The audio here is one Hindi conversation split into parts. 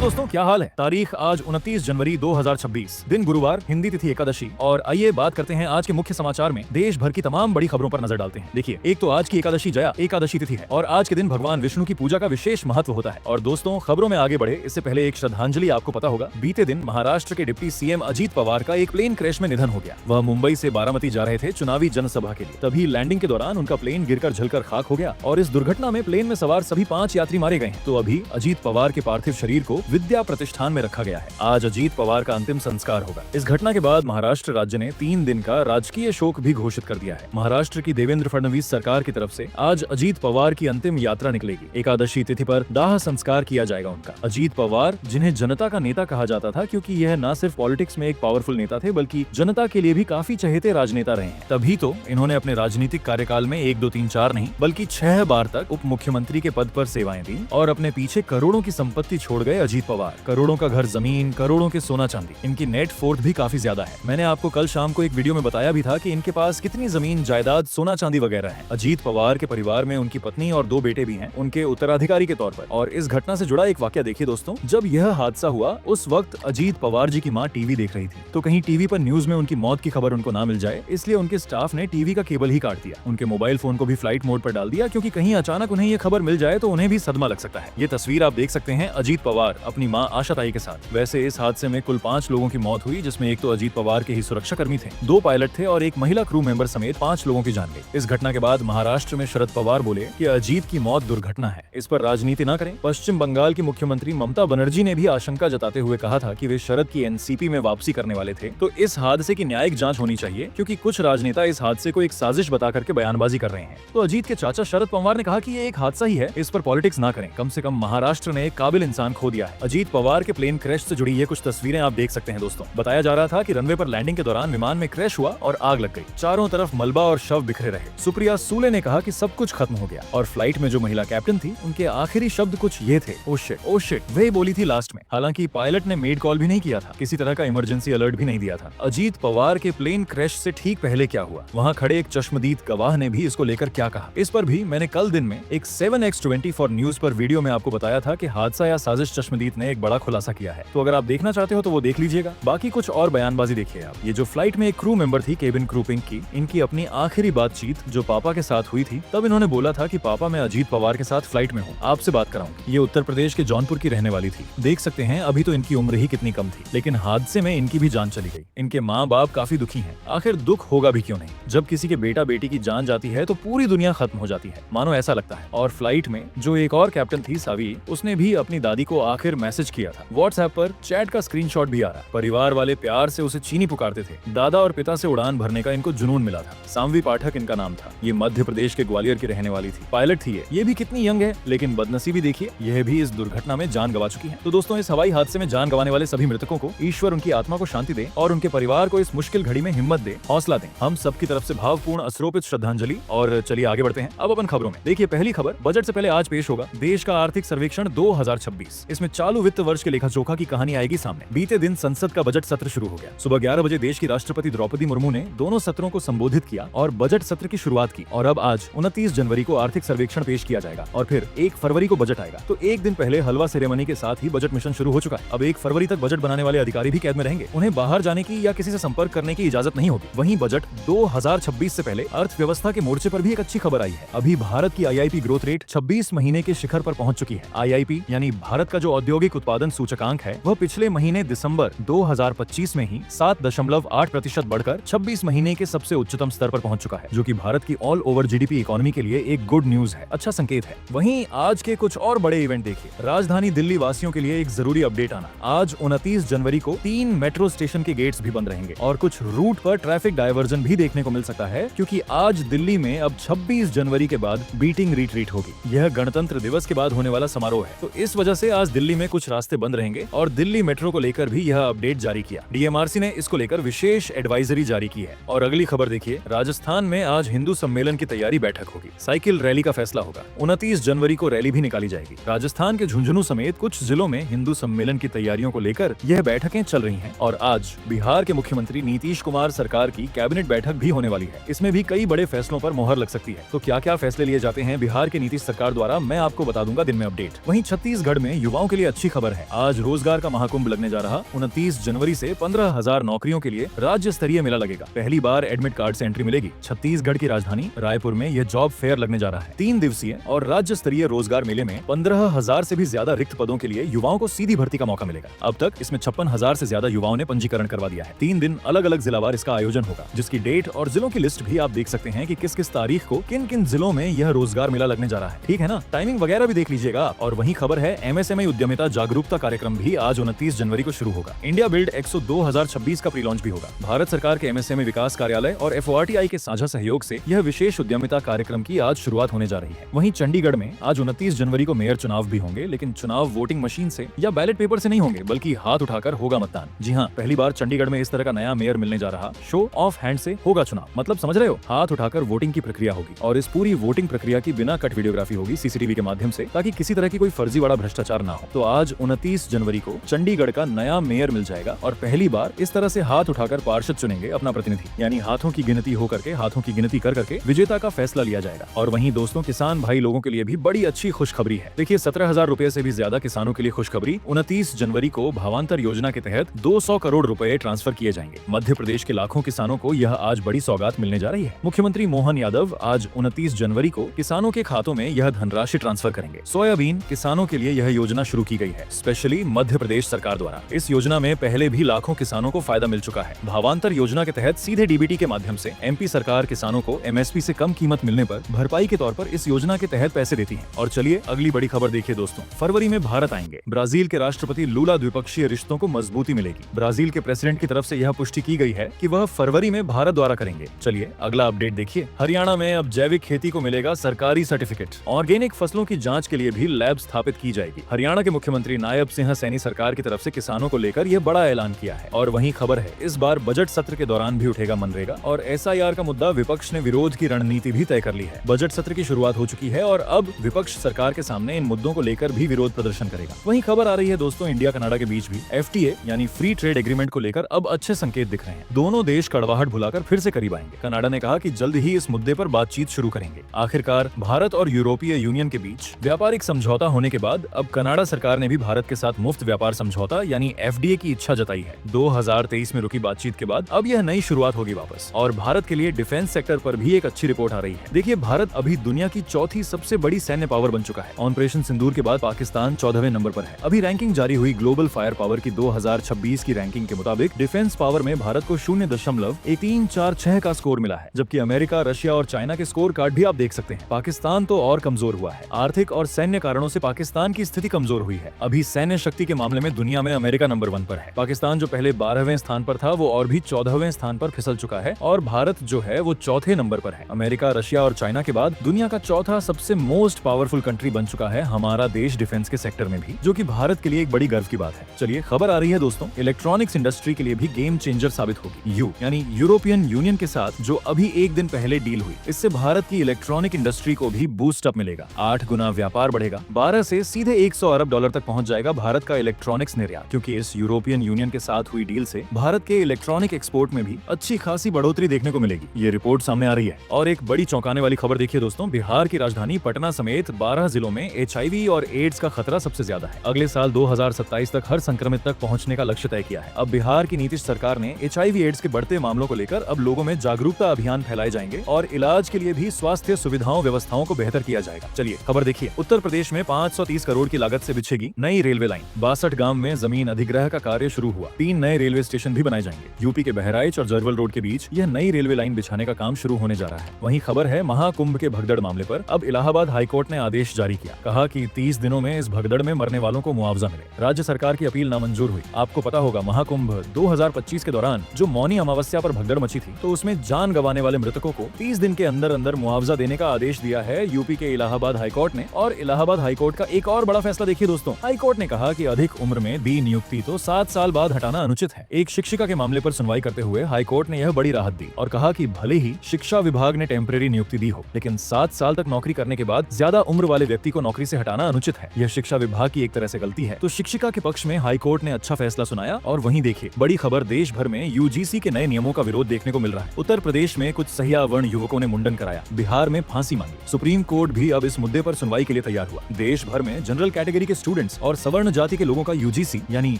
हेलो दोस्तों, क्या हाल है। तारीख आज 29 जनवरी 2026, दिन गुरुवार, हिंदी तिथि एकादशी। और आइए बात करते हैं आज के मुख्य समाचार में देश भर की तमाम बड़ी खबरों पर नजर डालते हैं। देखिए, एक तो आज की एकादशी जया एकादशी तिथि है और आज के दिन भगवान विष्णु की पूजा का विशेष महत्व होता है। और दोस्तों, खबरों में आगे बढ़े इससे पहले एक श्रद्धांजलि आपको पता होगा। बीते दिन महाराष्ट्र के डिप्टी सीएम अजीत पवार का एक प्लेन क्रैश में निधन हो गया। वह मुंबई से बारामती जा रहे थे चुनावी जनसभा के लिए। तभी लैंडिंग के दौरान उनका प्लेन गिरकर जलकर खाक हो गया और इस दुर्घटना में प्लेन में सवार सभी 5 यात्री मारे गए हैं। तो अभी अजीत पवार के पार्थिव शरीर को विद्या प्रतिष्ठान में रखा गया है। आज अजीत पवार का अंतिम संस्कार होगा। इस घटना के बाद महाराष्ट्र राज्य ने 3 दिन का राजकीय शोक भी घोषित कर दिया है। महाराष्ट्र की देवेंद्र फडणवीस सरकार की तरफ से आज अजीत पवार की अंतिम यात्रा निकलेगी। एकादशी तिथि पर दाह संस्कार किया जाएगा उनका। अजीत पवार, जिन्हें जनता का नेता कहा जाता था क्योंकि यह न सिर्फ पॉलिटिक्स में एक पावरफुल नेता थे बल्कि जनता के लिए भी काफी चहेते राजनेता रहे हैं। तभी तो इन्होंने अपने राजनीतिक कार्यकाल में 1, 2, 3, 4 नहीं बल्कि 6 बार तक उप मुख्यमंत्री के पद पर सेवाएं दी और अपने पीछे करोड़ों की संपत्ति छोड़ गए अजीत पवार। करोड़ों का घर जमीन, करोड़ों के सोना चांदी। इनकी नेट फोर्थ भी काफी ज्यादा है। मैंने आपको कल शाम को एक वीडियो में बताया भी था कि इनके पास कितनी जमीन, जायदाद, सोना चांदी वगैरह है। अजीत पवार के परिवार में उनकी पत्नी और 2 बेटे भी हैं उनके उत्तराधिकारी के तौर पर। और इस घटना से जुड़ा एक वाकया देखिए दोस्तों। जब यह हादसा हुआ उस वक्त अजीत पवार जी की माँ टीवी देख रही थी, तो कहीं टीवी पर न्यूज में उनकी मौत की खबर उनको ना मिल जाए, इसलिए उनके स्टाफ ने टीवी का केबल ही काट दिया। उनके मोबाइल फोन को भी फ्लाइट मोड पर डाल दिया क्योंकि कहीं अचानक उन्हें ये खबर मिल जाए तो उन्हें भी सदमा लग सकता है। ये तस्वीर आप देख सकते हैं अजीत पवार अपनी माँ आशा ताई के साथ। वैसे इस हादसे में कुल 5 लोगों की मौत हुई, जिसमें एक तो अजीत पवार के ही सुरक्षा कर्मी थे, 2 पायलट थे और एक महिला क्रू मेंबर समेत 5 लोगों की जान गई। इस घटना के बाद महाराष्ट्र में शरद पवार बोले कि अजीत की मौत दुर्घटना है, इस पर राजनीति न करें। पश्चिम बंगाल की मुख्यमंत्री ममता बनर्जी ने भी आशंका जताते हुए कहा था कि वे शरद की एनसीपी में वापसी करने वाले थे, तो इस हादसे की न्यायिक जांच होनी चाहिए क्योंकि कुछ राजनेता इस हादसे को एक साजिश बता करके बयानबाजी कर रहे हैं। तो अजीत के चाचा शरद पवार ने कहा कि ये एक हादसा ही है, इस पर पॉलिटिक्स ना करें। कम से कम महाराष्ट्र ने एक काबिल इंसान खो दिया है। अजीत पवार के प्लेन क्रैश से जुड़ी ये कुछ तस्वीरें आप देख सकते हैं दोस्तों। बताया जा रहा था कि रनवे पर लैंडिंग के दौरान विमान में क्रैश हुआ और आग लग गई। चारों तरफ मलबा और शव बिखरे रहे। सुप्रिया सूले ने कहा कि सब कुछ खत्म हो गया और फ्लाइट में जो महिला कैप्टन थी उनके आखिरी शब्द कुछ ये थे, ओ शिट, वही बोली थी लास्ट में। हालांकि पायलट ने मेड कॉल भी नहीं किया था, किसी तरह का इमरजेंसी अलर्ट भी नहीं दिया था। अजीत पवार के प्लेन क्रैश से ठीक पहले क्या हुआ, वहाँ खड़े एक चश्मदीद गवाह ने भी इसको लेकर क्या कहा, इस पर भी मैंने कल दिन में एक 7x24 न्यूज पर वीडियो में आपको बताया था कि हादसा या साजिश चश्मदीद ने एक बड़ा खुलासा किया है। तो अगर आप देखना चाहते हो तो वो देख लीजिएगा। बाकी कुछ और बयानबाजी देखिए आप। ये जो फ्लाइट में एक क्रू मेंबर थी, केबिन क्रू पिंक की, इनकी अपनी आखिरी बातचीत जो पापा के साथ हुई थी, तब इन्होंने बोला था कि पापा मैं अजीत पवार के साथ फ्लाइट में हूँ, आपसे बात कराऊंगी। ये उत्तर प्रदेश के जौनपुर की रहने वाली थी। देख सकते हैं अभी तो इनकी उम्र ही कितनी कम थी, लेकिन हादसे में इनकी भी जान चली गई। इनके माँ बाप काफी दुखी हैं। आखिर दुख होगा भी क्यों नहीं, जब किसी के बेटा बेटी की जान जाती है तो पूरी दुनिया खत्म हो जाती है, मानो ऐसा लगता है। और फ्लाइट में जो एक और कैप्टन थी सावी, उसने भी अपनी दादी को आखिर मैसेज किया था। व्हाट्सएप पर चैट का स्क्रीनशॉट भी आ रहा। परिवार वाले प्यार से उसे चीनी पुकारते थे। दादा और पिता से उड़ान भरने का इनको जुनून मिला था। सामवी पाठक इनका नाम था। ये मध्य प्रदेश के ग्वालियर की रहने वाली थी। पायलट थी ये भी कितनी यंग है, लेकिन बदनसीबी देखिए, यह भी इस दुर्घटना में जान गंवा चुकी है। तो दोस्तों, इस हवाई हादसे में जान गंवाने वाले सभी मृतकों को ईश्वर उनकी आत्मा को शांति दे और उनके परिवार को इस मुश्किल घड़ी में हिम्मत दे, हौसला दे। हम सबकी तरफ से भावपूर्ण अश्रोपित श्रद्धांजलि। और चलिए आगे बढ़ते हैं अब अपन खबरों में। देखिए, पहली खबर बजट से पहले आज पेश होगा देश का आर्थिक सर्वेक्षण 2026। इसमें चालू वित्त वर्ष के लेखा जोखा की कहानी आएगी सामने। बीते दिन संसद का बजट सत्र शुरू हो गया। सुबह 11 बजे देश की राष्ट्रपति द्रौपदी मुर्मू ने दोनों सत्रों को संबोधित किया और बजट सत्र की शुरुआत की। और अब आज 29 जनवरी को आर्थिक सर्वेक्षण पेश किया जाएगा और फिर 1 फरवरी को बजट आएगा। तो एक दिन पहले हलवा सेरेमनी के साथ ही बजट मिशन शुरू हो चुका है। अब 1 फरवरी तक बजट बनाने वाले अधिकारी भी कैद में रहेंगे। उन्हें बाहर जाने की या किसी से संपर्क करने की इजाजत नहीं होगी। वहीं बजट 2026 से पहले अर्थव्यवस्था के मोर्चे पर भी एक अच्छी खबर आई है। अभी भारत की आईआईपी ग्रोथ रेट 26 महीने के शिखर पर पहुंच चुकी है। आईआईपी यानी भारत का जो औद्योगिक उत्पादन सूचकांक है, वह पिछले महीने दिसंबर 2025 में ही 7.8% बढ़कर 26 महीने के सबसे उच्चतम स्तर पर पहुंच चुका है, जो कि भारत की ऑल ओवर जीडीपी इकोनॉमी के लिए एक गुड न्यूज है, अच्छा संकेत है। वहीं आज के कुछ और बड़े इवेंट देखिए। राजधानी दिल्ली वासियों के लिए एक जरूरी अपडेट आना। आज 29 जनवरी को 3 मेट्रो स्टेशन के गेट्स भी बंद रहेंगे और कुछ रूट पर ट्रैफिक डायवर्जन भी देखने को मिल सकता है, क्योंकि आज दिल्ली में अब 26 जनवरी के बाद बीटिंग रिट्रीट होगी। यह गणतंत्र दिवस के बाद होने वाला समारोह है, तो इस वजह से आज दिल्ली में कुछ रास्ते बंद रहेंगे और दिल्ली मेट्रो को लेकर भी यह अपडेट जारी किया। डीएमआरसी ने इसको लेकर विशेष एडवाइजरी जारी की है। और अगली खबर देखिए, राजस्थान में आज हिंदू सम्मेलन की तैयारी बैठक होगी। साइकिल रैली का फैसला होगा। 29 जनवरी को रैली भी निकाली जाएगी। राजस्थान के झुंझुनू समेत कुछ जिलों में हिंदू सम्मेलन की तैयारियों को लेकर यह बैठकें चल रही हैं। और आज बिहार के मुख्यमंत्री नीतीश कुमार सरकार की कैबिनेट बैठक भी होने वाली है। इसमें भी कई बड़े फैसलों पर मोहर लग सकती है। तो क्या क्या फैसले लिए जाते हैं बिहार के नीतीश सरकार द्वारा, मैं आपको बता दूंगा दिन में अपडेट। वहीं छत्तीसगढ़ में युवाओं के लिए अच्छी खबर है। आज रोजगार का महाकुंभ लगने जा रहा। 29 जनवरी से 15,000 नौकरियों के लिए राज्य स्तरीय मेला लगेगा। पहली बार एडमिट कार्ड से एंट्री मिलेगी। छत्तीसगढ़ की राजधानी रायपुर में यह जॉब फेयर लगने जा रहा है। 3 दिवसीय और राज्य स्तरीय रोजगार मेले में 15,000 से भी ज्यादा रिक्त पदों के लिए युवाओं को सीधी भर्ती का मौका मिलेगा। अब तक इसमें 56,000 से ज्यादा युवाओं ने पंजीकरण करवा दिया है। 3 दिन अलग अलग जिलावार इसका आयोजन होगा, जिसकी डेट और जिलों की लिस्ट भी आप देख सकते हैं कि किस किस तारीख को किन किन जिलों में यह रोजगार मेला लगने जा रहा है। ठीक है ना, टाइमिंग वगैरह भी देख लीजिएगा। और वहीं खबर है एमएसएमई उद्यमिता जागरूकता कार्यक्रम भी आज 29 जनवरी को शुरू होगा। इंडिया बिल्ड एक्सो 2026 का प्री लॉन्च भी होगा। भारत सरकार के एमएसएमई विकास कार्यालय और एफओआरटीआई के साझा सहयोग से यह विशेष उद्यमिता कार्यक्रम की आज शुरुआत होने जा रही है। वहीं चंडीगढ़ में आज 29 जनवरी को मेयर चुनाव भी होंगे, लेकिन चुनाव वोटिंग मशीन से या बैलेट पेपर से नहीं होंगे, बल्कि हाथ उठाकर होगा मतदान। जी हाँ, पहली बार चंडीगढ़ में इस तरह का नया मेयर मिलने जा रहा। शो ऑफ हैंड से होगा चुनाव, मतलब समझ रहे हो, हाथ उठाकर वोटिंग की प्रक्रिया होगी। और इस पूरी वोटिंग प्रक्रिया की बिना कट वीडियोग्राफी होगी सीसीटीवी के माध्यम से, ताकि किसी तरह की कोई फर्जीवाड़ा भ्रष्टाचार ना हो। तो आज 29 जनवरी को चंडीगढ़ का नया मेयर मिल जाएगा और पहली बार इस तरह से हाथ उठाकर पार्षद चुनेंगे अपना प्रतिनिधि, यानी हाथों की गिनती हो करके, हाथों की गिनती कर करके विजेता का फैसला लिया जाएगा। और वहीं दोस्तों, किसान भाई लोगों के लिए भी बड़ी अच्छी खुशखबरी है। देखिए, 17,000 रुपए से भी ज्यादा किसानों के लिए खुशखबरी। 29 जनवरी को भावांतर योजना के तहत 200 करोड़ रुपए ट्रांसफर किए जाएंगे। मध्य प्रदेश के लाखों किसानों को यह आज बड़ी सौगात मिलने जा रही है। मुख्यमंत्री मोहन यादव आज 29 जनवरी को किसानों के खातों में यह धनराशि ट्रांसफर करेंगे। सोयाबीन किसानों के लिए यह योजना शुरू की गई है, स्पेशली मध्य प्रदेश सरकार द्वारा। इस योजना में पहले भी लाखों किसानों को फायदा मिल चुका है। भावांतर योजना के तहत सीधे डीबीटी के माध्यम से एमपी सरकार किसानों को एमएसपी से कम कीमत मिलने पर भरपाई के तौर पर इस योजना के तहत पैसे देती है। और चलिए अगली बड़ी खबर देखिए दोस्तों, फरवरी में भारत आएंगे ब्राजील के राष्ट्रपति लूला। द्विपक्षीय रिश्तों को मजबूती मिलेगी। ब्राजील के प्रेसिडेंट की तरफ से यह पुष्टि की गई है कि वह फरवरी में भारत द्वारा करेंगे। चलिए अगला अपडेट देखिए। हरियाणा में अब जैविक खेती को मिलेगा सरकारी सर्टिफिकेट। ऑर्गेनिक फसलों की जांच के लिए भी लैब स्थापित की जाएगी। हरियाणा के मुख्यमंत्री नायब सिंह सैनी सरकार की तरफ से किसानों को लेकर यह बड़ा ऐलान किया है। और वहीं खबर है, इस बार बजट सत्र के दौरान भी उठेगा मनरेगा और एसआईआर का मुद्दा। विपक्ष ने विरोध की रणनीति भी तय कर ली है। बजट सत्र की शुरुआत हो चुकी है और अब विपक्ष सरकार के सामने इन मुद्दों को लेकर भी विरोध प्रदर्शन करेगा। वहीं खबर आ रही है दोस्तों, इंडिया कनाडा के बीच भी एफटीए यानी फ्री ट्रेड एग्रीमेंट को लेकर अब अच्छे संकेत दिख रहे हैं। दोनों देश कड़वाहट भुलाकर फिर से करीब आएंगे। कनाडा ने कहा कि जल्द ही इस मुद्दे पर बातचीत शुरू करेंगे। आखिरकार भारत और यूरोपीय यूनियन के बीच व्यापारिक समझौता होने के बाद अब कनाडा सरकार ने भी भारत के साथ मुफ्त व्यापार समझौता यानी एफडीए की इच्छा जताई है। 2023 में रुकी बातचीत के बाद अब यह नई शुरुआत होगी वापस। और भारत के लिए डिफेंस सेक्टर पर भी एक अच्छी रिपोर्ट आ रही है। देखिए, भारत अभी दुनिया की चौथी सबसे बड़ी सैन्य पावर बन चुका है। ऑपरेशन सिंदूर के बाद पाकिस्तान 14वें नंबर पर है। अभी रैंकिंग जारी हुई ग्लोबल फायर पावर की 2026 की रैंकिंग के मुताबिक डिफेंस पावर में भारत को 0.1346 का स्कोर मिला है, जबकि अमेरिका, रशिया और चाइना के स्कोर कार्ड भी आप देख सकते हैं। पाकिस्तान तो और कमजोर हुआ है। आर्थिक और सैन्य कारणों से पाकिस्तान की स्थिति कमजोर हुई है। अभी सैन्य शक्ति के मामले में दुनिया में अमेरिका नंबर 1 पर है। पाकिस्तान जो पहले 12वें स्थान पर था, वो और भी 14वें स्थान पर फिसल चुका है और भारत जो है वो चौथे नंबर पर है। अमेरिका, रशिया और चाइना के बाद दुनिया का चौथा सबसे मोस्ट पावरफुल कंट्री बन चुका है हमारा देश डिफेंस के सेक्टर में भी, जो कि भारत के लिए एक बड़ी गर्व की बात है। चलिए खबर आ रही है दोस्तों, इलेक्ट्रॉनिक्स इंडस्ट्री के लिए भी गेम चेंजर साबित होगी। यानी यूरोपियन यूनियन के साथ जो अभी एक दिन पहले डील हुई, इससे भारत की इलेक्ट्रॉनिक इंडस्ट्री को भी बूस्ट अप मिलेगा। 8 गुना व्यापार बढ़ेगा। 12 से सीधे 100 अरब डॉलर तक पहुंच जाएगा भारत का इलेक्ट्रॉनिक्स निर्यात, क्योंकि इस यूरोपियन यूनियन के साथ हुई डील से भारत के इलेक्ट्रॉनिक एक्सपोर्ट में भी अच्छी खासी बढ़ोतरी देखने को मिलेगी। ये रिपोर्ट सामने आ रही है। और एक बड़ी चौंकाने वाली खबर देखिए दोस्तों, बिहार की राजधानी पटना समेत 12 जिलों में एचआईवी और एड्स का खतरा सबसे ज्यादा है। अगले साल 2027 तक हर संक्रमित तक पहुंचने का लक्ष्य तय किया है। अब बिहार की नीतीश सरकार ने एचआईवी एड्स के बढ़ते मामलों को लेकर अब लोगों में जागरूकता अभियान फैलाए जाएंगे और इलाज के लिए भी स्वास्थ्य सुविधाओं व्यवस्थाओं को बेहतर किया जाएगा। चलिए खबर देखिए। उत्तर प्रदेश में 530 करोड़ की लागत से बिछेगी नई रेलवे लाइन। 62 गांव में जमीन अधिग्रह का कार्य शुरू हुआ। 3 नए रेलवे स्टेशन भी बनाए जाएंगे। यूपी के बहराइच और जरवल रोड के बीच यह नई रेलवे लाइन बिछाने का काम शुरू होने जा रहा है। वहीं खबर है, महाकुंभ के भगदड़ मामले पर अब इलाहाबाद हाईकोर्ट ने आदेश जारी किया। कहा कि 30 दिनों में इस भगदड़ में मरने वालों को मुआवजा मिले। राज्य सरकार की अपील नामंजूर हुई। आपको पता होगा, महाकुंभ 2025 के दौरान जो मौनी अमावस्या पर भगदड़ मची थी, तो उसमें जान गंवाने वाले मृतकों को 30 दिन के अंदर अंदर मुआवजा देने का आदेश दिया है यूपी के इलाहाबाद हाईकोर्ट ने। और इलाहाबाद हाईकोर्ट का एक और बड़ा फैसला देखिए दोस्तों। हाईकोर्ट ने कहा कि अधिक उम्र में दी नियुक्ति तो 7 साल बाद हटाना अनुचित है। एक शिक्षिका के मामले पर सुनवाई करते हुए हाईकोर्ट ने यह बड़ी राहत दी और कहा कि भले ही शिक्षा विभाग ने टेम्परेरी नियुक्ति दी हो, लेकिन 7 साल तक नौकरी करने के बाद ज्यादा उम्र वाले व्यक्ति को नौकरी से हटाना अनुचित है। यह शिक्षा विभाग की एक तरह से गलती है। तो शिक्षिका के पक्ष में हाईकोर्ट ने अच्छा फैसला सुनाया। और वहीं देखिए, बड़ी खबर, देश भर में यूजीसी के नए नियमों का विरोध देखने को मिल रहा है। उत्तर प्रदेश में कुछ सहिया वर्ण युवकों ने मुंडन कराया। बिहार में फांसी मांगी। सुप्रीम कोर्ट भी अब इस मुद्दे पर सुनवाई के लिए तैयार हुआ। देश भर में जनरल कैटेगरी के स्टूडेंट स्टूडेंट्स और सवर्ण जाति के लोगों का यूजीसी यानी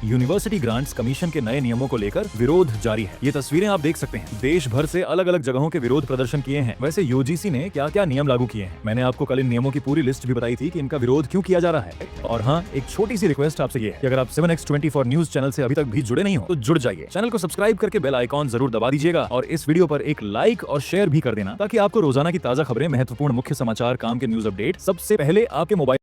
यूनिवर्सिटी ग्रांट्स कमीशन के नए नियमों को लेकर विरोध जारी है। ये तस्वीरें आप देख सकते हैं। देश भर से अलग अलग जगहों के विरोध प्रदर्शन किए हैं। वैसे यूजीसी ने क्या क्या नियम लागू किए हैं, मैंने आपको कल इन नियमों की पूरी लिस्ट भी बताई थी कि इनका विरोध क्यों किया जा रहा है। और हाँ, एक छोटी सी रिक्वेस्ट आपसे ये है कि अगर आप 7x24 न्यूज चैनल से अभी तक भी जुड़े नहीं हो तो जुड़ जाइए। चैनल को सब्सक्राइब करके बेल आइकॉन जरूर दबा दीजिएगा और इस वीडियो पर एक लाइक और शेयर भी कर देना ताकि आपको रोजाना की ताजा खबरें, महत्वपूर्ण मुख्य समाचार, काम के न्यूज अपडेट सबसे पहले आपके मोबाइल